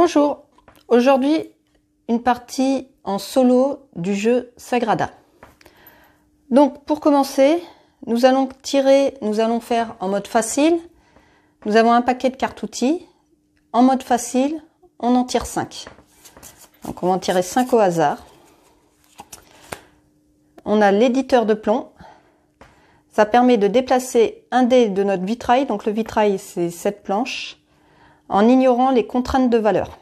Bonjour, aujourd'hui une partie en solo du jeu Sagrada. Donc pour commencer, nous allons faire en mode facile. Nous avons un paquet de cartes outils. En mode facile, on en tire 5. Donc on va en tirer 5 au hasard. On a l'éditeur de plomb. Ça permet de déplacer un dé de notre vitrail. Donc le vitrail, c'est cette planche, en ignorant les contraintes de valeur.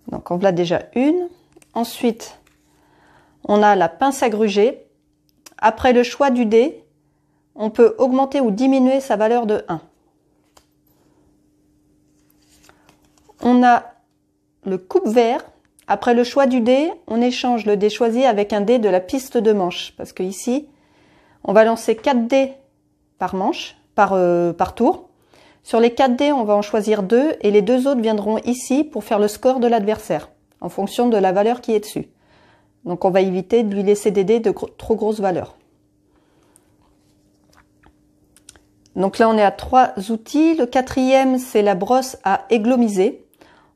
Donc on voit déjà une. Ensuite, on a la pince à gruger. Après le choix du dé, on peut augmenter ou diminuer sa valeur de 1. On a le coupe-vert. Après le choix du dé, on échange le dé choisi avec un dé de la piste de manche. Parce que ici, on va lancer 4 dés par manche, par tour. Sur les 4 dés, on va en choisir 2 et les 2 autres viendront ici pour faire le score de l'adversaire en fonction de la valeur qui est dessus. Donc on va éviter de lui laisser des dés de trop grosses valeurs. Donc là on est à 3 outils. Le 4e, c'est la brosse à églomiser.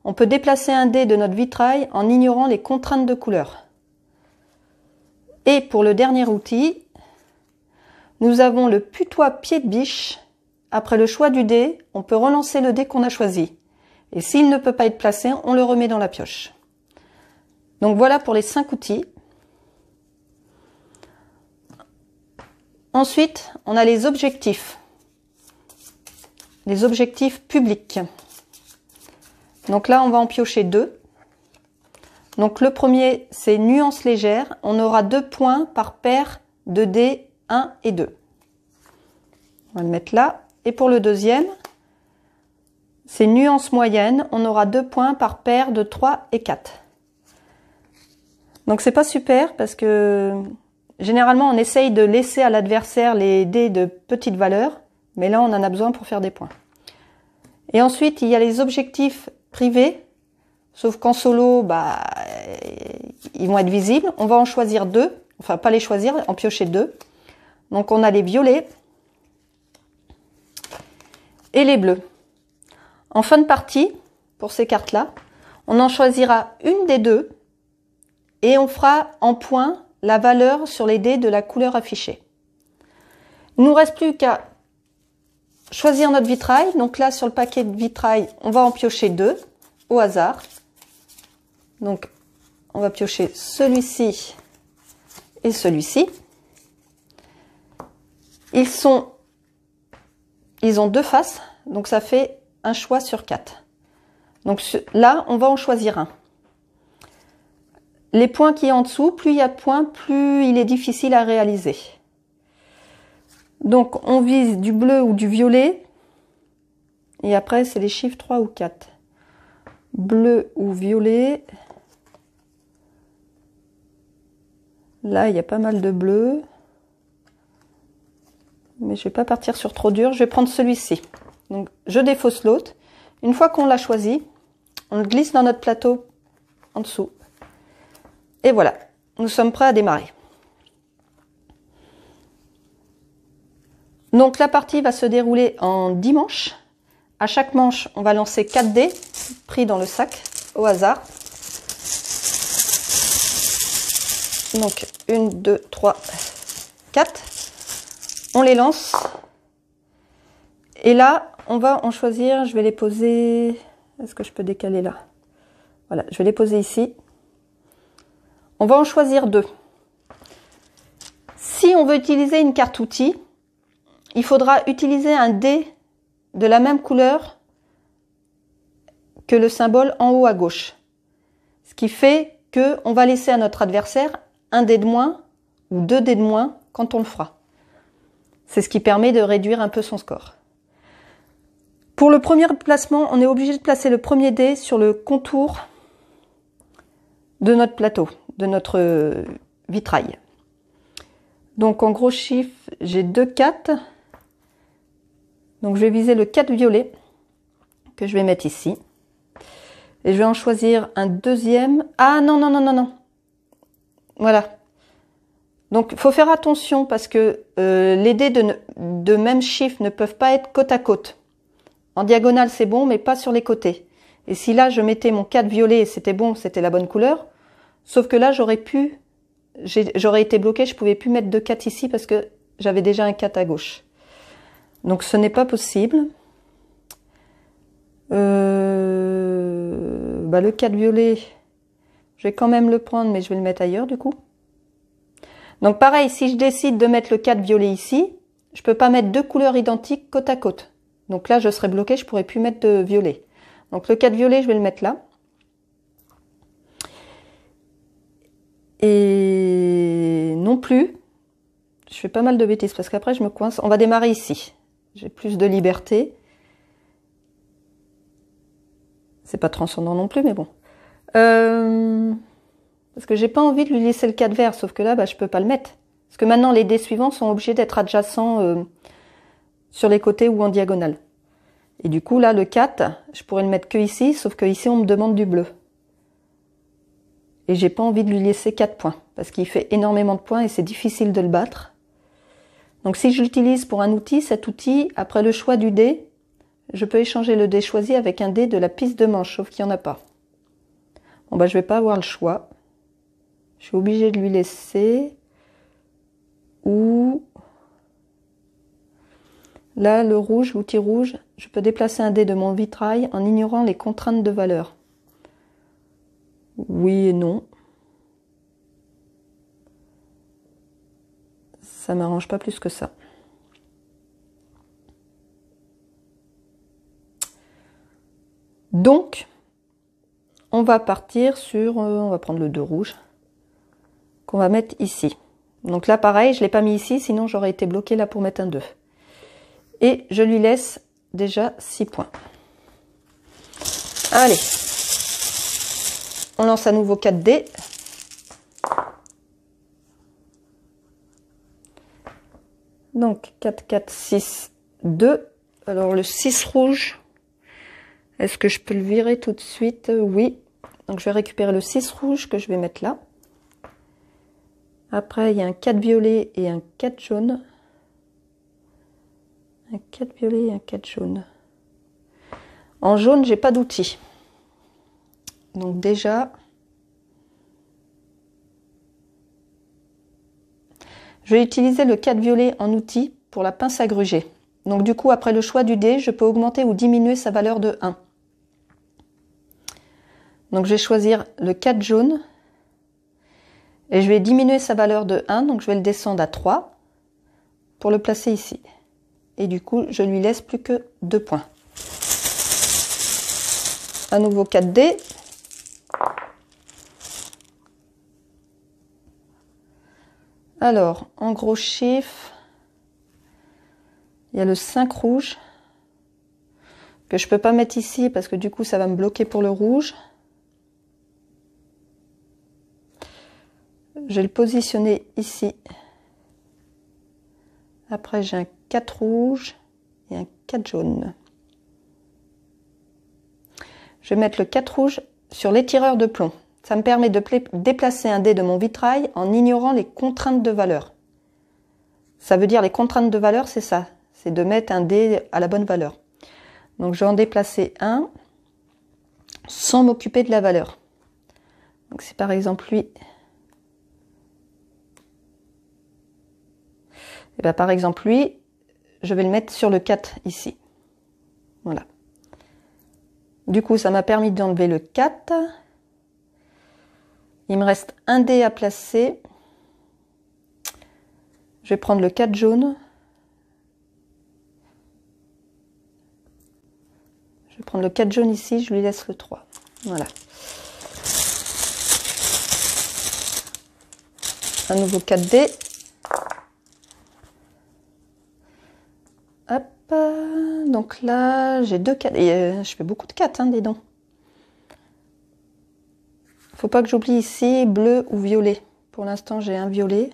On peut déplacer un dé de notre vitrail en ignorant les contraintes de couleur. Et pour le dernier outil, nous avons le putois pied de biche. Après le choix du dé, on peut relancer le dé qu'on a choisi. Et s'il ne peut pas être placé, on le remet dans la pioche. Donc voilà pour les 5 outils. Ensuite, on a les objectifs. Les objectifs publics. Donc là, on va en piocher 2. Donc le premier, c'est nuance légère. On aura 2 points par paire de dés 1 et 2. On va le mettre là. Et pour le deuxième, c'est nuance moyenne. On aura 2 points par paire de 3 et 4. Donc c'est pas super parce que généralement on essaye de laisser à l'adversaire les dés de petite valeur. Mais là on en a besoin pour faire des points. Et ensuite il y a les objectifs privés. Sauf qu'en solo, ils vont être visibles. On va en choisir 2. Enfin pas les choisir, en piocher 2. Donc on a les violets et les bleus. En fin de partie, pour ces cartes-là, on en choisira une des 2 et on fera en points la valeur sur les dés de la couleur affichée. Il ne nous reste plus qu'à choisir notre vitrail. Donc là, sur le paquet de vitrail, on va en piocher 2 au hasard. Donc, on va piocher celui-ci et celui-ci. Ils ont 2 faces, donc ça fait un choix sur 4. Donc là, on va en choisir un. Les points qui sont en dessous, plus il y a de points, plus il est difficile à réaliser. Donc on vise du bleu ou du violet. Et après, c'est les chiffres 3 ou 4. Bleu ou violet. Là, il y a pas mal de bleu. Mais je ne vais pas partir sur trop dur. Je vais prendre celui-ci. Donc, je défausse l'autre. Une fois qu'on l'a choisi, on le glisse dans notre plateau en dessous. Et voilà, nous sommes prêts à démarrer. Donc, la partie va se dérouler en 10 manches. À chaque manche, on va lancer 4 dés pris dans le sac au hasard. Donc, 1, 2, 3, 4. On les lance. Et là, on va en choisir. Je vais les poser. Est-ce que je peux décaler là? Voilà, je vais les poser ici. On va en choisir 2. Si on veut utiliser une carte outil, il faudra utiliser un dé de la même couleur que le symbole en haut à gauche. Ce qui fait qu'on va laisser à notre adversaire un dé de moins ou 2 dés de moins quand on le fera. C'est ce qui permet de réduire un peu son score. Pour le premier placement, on est obligé de placer le premier dé sur le contour de notre plateau, de notre vitrail. Donc en gros chiffre, j'ai 2 4. Donc je vais viser le 4 violet que je vais mettre ici. Et je vais en choisir un deuxième. Ah non, non, non, non, non. Voilà. Donc il faut faire attention parce que les dés de même chiffre ne peuvent pas être côte à côte. En diagonale c'est bon mais pas sur les côtés. Et si là, je mettais mon 4 violet et c'était bon, c'était la bonne couleur, sauf que là, j'aurais été bloquée, je pouvais plus mettre de 4 ici parce que j'avais déjà un 4 à gauche. Donc, ce n'est pas possible. Le 4 violet, je vais quand même le prendre, mais je vais le mettre ailleurs du coup. Donc pareil, si je décide de mettre le 4 violet ici, je peux pas mettre deux couleurs identiques côte à côte. Donc là, je serais bloquée, je pourrais plus mettre de violet. Donc le 4 violet, je vais le mettre là. Et non plus, je fais pas mal de bêtises parce qu'après je me coince. On va démarrer ici. J'ai plus de liberté. C'est pas transcendant non plus, mais bon. Parce que j'ai pas envie de lui laisser le 4 vert, sauf que là, je peux pas le mettre. Parce que maintenant, les dés suivants sont obligés d'être adjacents sur les côtés ou en diagonale. Et du coup, là, le 4, je pourrais le mettre que ici, sauf que ici, on me demande du bleu. Et j'ai pas envie de lui laisser 4 points, parce qu'il fait énormément de points et c'est difficile de le battre. Donc si je l'utilise pour un outil, cet outil, après le choix du dé, je peux échanger le dé choisi avec un dé de la piste de manche, sauf qu'il n'y en a pas. Bon, je vais pas avoir le choix. Je suis obligée de lui laisser. Ou là, le rouge, l'outil rouge, je peux déplacer un dé de mon vitrail en ignorant les contraintes de valeur. Oui et non. Ça m'arrange pas plus que ça. Donc, on va partir sur, on va prendre le 2 rouge, qu'on va mettre ici. Donc là, pareil, je ne l'ai pas mis ici, sinon j'aurais été bloquée là pour mettre un 2. Et je lui laisse déjà 6 points. Allez, on lance à nouveau 4 dés. Donc 4, 4, 6, 2. Alors le 6 rouge, est-ce que je peux le virer tout de suite? Oui. Donc je vais récupérer le 6 rouge que je vais mettre là. Après, il y a un 4 violet et un 4 jaune. Un 4 violet et un 4 jaune. En jaune, j'ai pas d'outil. Donc déjà, je vais utiliser le 4 violet en outil pour la pince à gruger. Donc du coup, après le choix du dé, je peux augmenter ou diminuer sa valeur de 1. Donc je vais choisir le 4 jaune. Et je vais diminuer sa valeur de 1, donc je vais le descendre à 3 pour le placer ici. Et du coup, je lui laisse plus que 2 points. À nouveau 4 dés. Alors, en gros chiffre, il y a le 5 rouge, que je peux pas mettre ici parce que du coup, ça va me bloquer pour le rouge. Je vais le positionner ici. Après, j'ai un 4 rouge et un 4 jaune. Je vais mettre le 4 rouge sur l'étireur de plomb. Ça me permet de déplacer un dé de mon vitrail en ignorant les contraintes de valeur. Ça veut dire les contraintes de valeur, c'est ça. C'est de mettre un dé à la bonne valeur. Donc, je vais en déplacer un sans m'occuper de la valeur. Donc, c'est par exemple lui. Et bien, par exemple, lui, je vais le mettre sur le 4 ici. Voilà. Du coup, ça m'a permis d'enlever le 4. Il me reste un dé à placer. Je vais prendre le 4 jaune. Je vais prendre le 4 jaune ici, je lui laisse le 3. Voilà. Un nouveau 4 dés. Hop, donc là, j'ai 2 4. Et je fais beaucoup de 4, hein, dis donc. Faut pas que j'oublie ici bleu ou violet. Pour l'instant, j'ai un violet.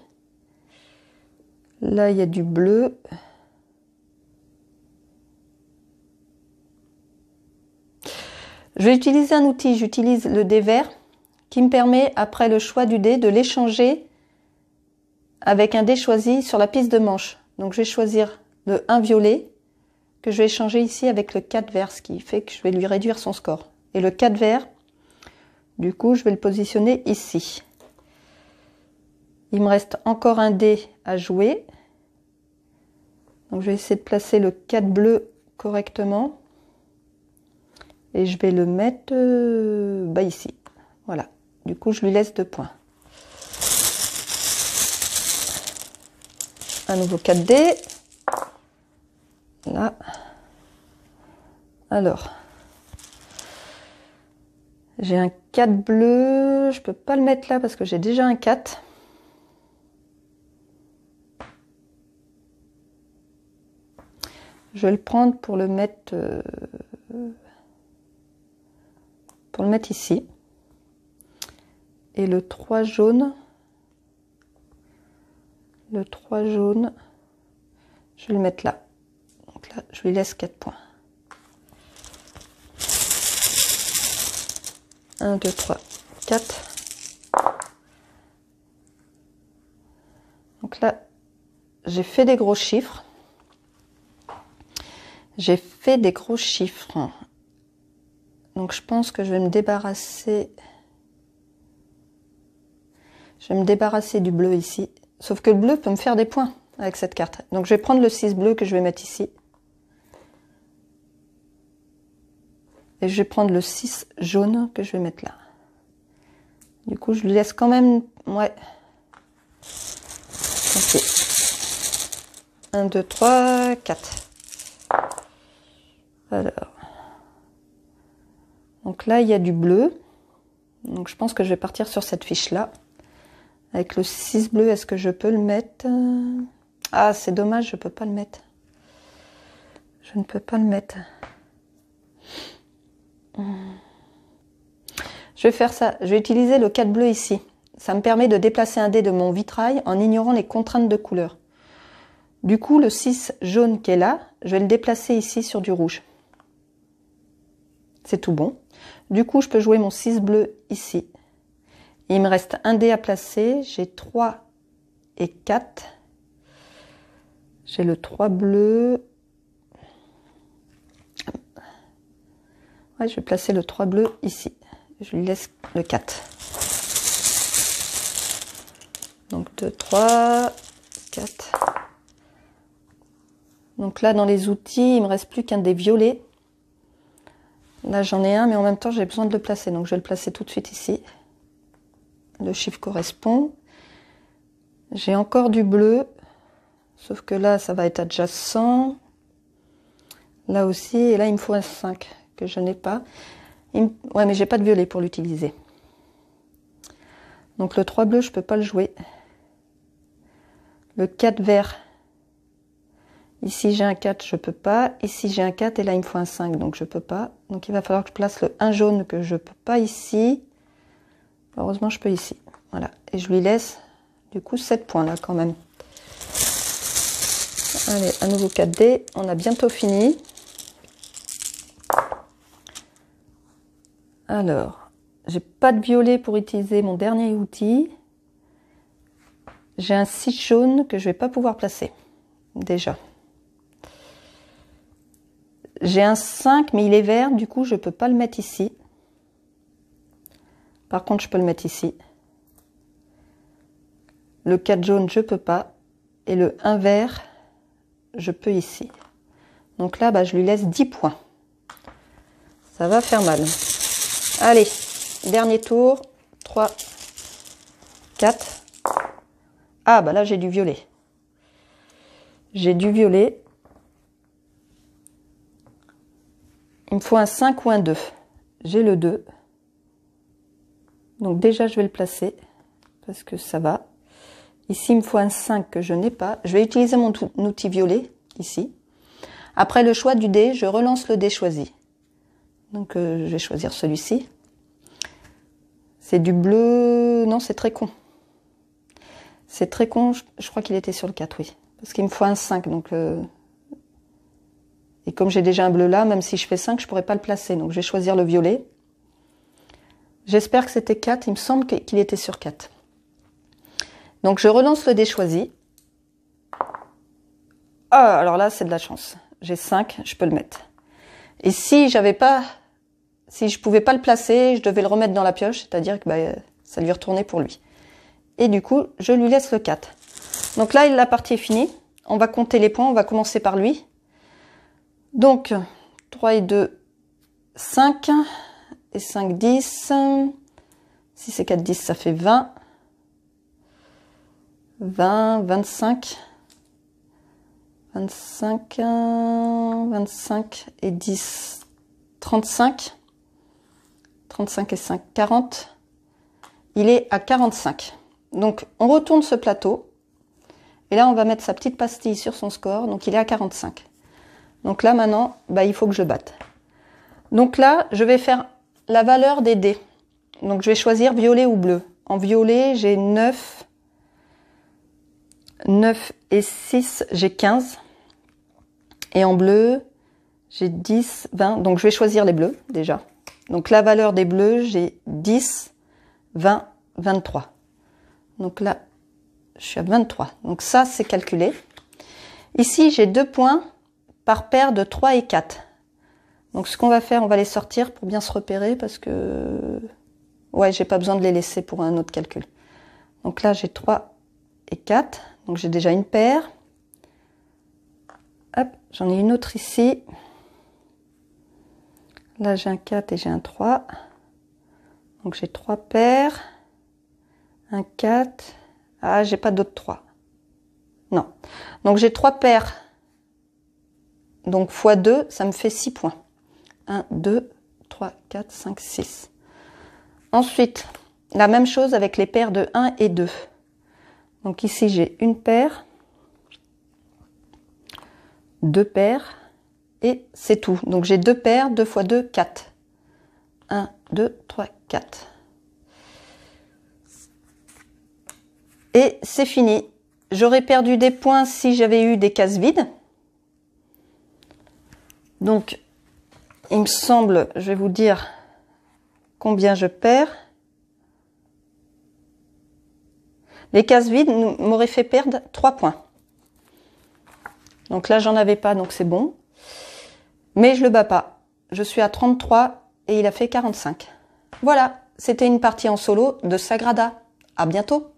Là, il y a du bleu. Je vais utiliser un outil. J'utilise le dé vert qui me permet, après le choix du dé, de l'échanger avec un dé choisi sur la piste de manche. Donc, je vais choisir le 1 violet que je vais échanger ici avec le 4 vert, ce qui fait que je vais lui réduire son score. Et le 4 vert, du coup, je vais le positionner ici. Il me reste encore un dé à jouer. Donc, je vais essayer de placer le 4 bleu correctement. Et je vais le mettre ici. Voilà. Du coup, je lui laisse 2 points. Un nouveau 4 dés. Là. Alors. J'ai un 4 bleu. Je peux pas le mettre là parce que j'ai déjà un 4. Je vais le prendre pour le mettre ici. Et le 3 jaune, je vais le mettre là. Donc là, je lui laisse 4 points. 1, 2, 3, 4. Donc là, j'ai fait des gros chiffres. Donc je pense que je vais me débarrasser. Du bleu ici. Sauf que le bleu peut me faire des points avec cette carte. Donc je vais prendre le 6 bleu que je vais mettre ici. Et je vais prendre le 6 jaune que je vais mettre là. Du coup, je lui laisse quand même... Ouais. Ok. 1, 2, 3, 4. Alors. Donc là, il y a du bleu. Donc je pense que je vais partir sur cette fiche-là. Avec le 6 bleu, est-ce que je peux le mettre? Ah, c'est dommage, je peux pas le mettre. Je ne peux pas le mettre. Je vais faire ça. Je vais utiliser le 4 bleu ici. Ça me permet de déplacer un dé de mon vitrail en ignorant les contraintes de couleur. Du coup, le 6 jaune qui est là, je vais le déplacer ici sur du rouge. C'est tout bon. Du coup, je peux jouer mon 6 bleu ici. Il me reste un dé à placer. J'ai 3 et 4. J'ai le 3 bleu. Ouais, je vais placer le 3 bleu ici. Je lui laisse le 4. Donc 2, 3, 4. Donc là, dans les outils, il me reste plus qu'un dé violet. Là, j'en ai un, mais en même temps, j'ai besoin de le placer. Donc je vais le placer tout de suite ici. Le chiffre correspond. J'ai encore du bleu. Sauf que là, ça va être adjacent. Là aussi. Et là, il me faut un 5 que je n'ai pas. Ouais, mais j'ai pas de violet pour l'utiliser. Donc le 3 bleu, je peux pas le jouer. Le 4 vert. Ici, j'ai un 4, je peux pas. Ici, j'ai un 4 et là, il me faut un 5, donc je peux pas. Donc il va falloir que je place le 1 jaune que je peux pas ici. Heureusement, je peux ici. Voilà. Et je lui laisse, du coup, 7 points là, quand même. Allez, un nouveau 4D. On a bientôt fini. Alors, j'ai pas de violet pour utiliser mon dernier outil. J'ai un 6 jaune que je vais pas pouvoir placer. Déjà. J'ai un 5, mais il est vert, du coup, je peux pas le mettre ici. Par contre, je peux le mettre ici. Le 4 jaune, je peux pas. Et le 1 vert, je peux ici. Donc là, bah, je lui laisse 10 points. Ça va faire mal. Allez, dernier tour. 3, 4. Ah, bah là, j'ai du violet. J'ai du violet. Il me faut un 5 ou un 2. J'ai le 2. Donc déjà, je vais le placer parce que ça va. Ici, il me faut un 5 que je n'ai pas. Je vais utiliser mon outil violet, ici. Après le choix du dé, je relance le dé choisi. Donc, je vais choisir celui-ci. C'est du bleu... Non, c'est très con. C'est très con. Je crois qu'il était sur le 4, oui. Parce qu'il me faut un 5, donc... Et comme j'ai déjà un bleu là, même si je fais 5, je ne pourrais pas le placer. Donc, je vais choisir le violet. J'espère que c'était 4. Il me semble qu'il était sur 4. Donc, je relance le dé choisi. Ah, alors là, c'est de la chance. J'ai 5, je peux le mettre. Et si j'avais pas Si je pouvais pas le placer, je devais le remettre dans la pioche, c'est-à-dire que ça lui retournait pour lui. Et du coup, je lui laisse le 4. Donc là, la partie est finie. On va compter les points, on va commencer par lui. Donc, 3 et 2, 5. Et 5, 10. 6 et 4, 10, ça fait 20. 20, 25. 25, 25 et 10, 35. 35 et 5, 40. Il est à 45. Donc, on retourne ce plateau. Et là, on va mettre sa petite pastille sur son score. Donc, il est à 45. Donc là, maintenant, il faut que je batte. Donc là, je vais faire la valeur des dés. Donc, je vais choisir violet ou bleu. En violet, j'ai 9. 9 et 6, j'ai 15. Et en bleu, j'ai 10, 20. Donc, je vais choisir les bleus, déjà. Donc, la valeur des bleus, j'ai 10, 20, 23. Donc là, je suis à 23. Donc ça, c'est calculé. Ici, j'ai 2 points par paire de 3 et 4. Donc ce qu'on va faire, on va les sortir pour bien se repérer parce que... Ouais, j'ai pas besoin de les laisser pour un autre calcul. Donc là, j'ai 3 et 4. Donc j'ai déjà une paire. Hop, j'en ai une autre ici. Là, j'ai un 4 et j'ai un 3. Donc j'ai 3 paires. Un 4. Ah, j'ai pas d'autres 3. Non. Donc j'ai 3 paires. Donc x 2, ça me fait 6 points. 1, 2, 3, 4, 5, 6. Ensuite, la même chose avec les paires de 1 et 2. Donc ici, j'ai une paire, 2 paires, et c'est tout. Donc j'ai 2 paires, 2 x 2, 4. 1, 2, 3, 4. Et c'est fini. J'aurais perdu des points si j'avais eu des cases vides. Donc, il me semble, je vais vous dire combien je perds. Les cases vides m'auraient fait perdre 3 points. Donc là, j'en avais pas, donc c'est bon. Mais je le bats pas. Je suis à 33 et il a fait 45. Voilà, c'était une partie en solo de Sagrada. À bientôt!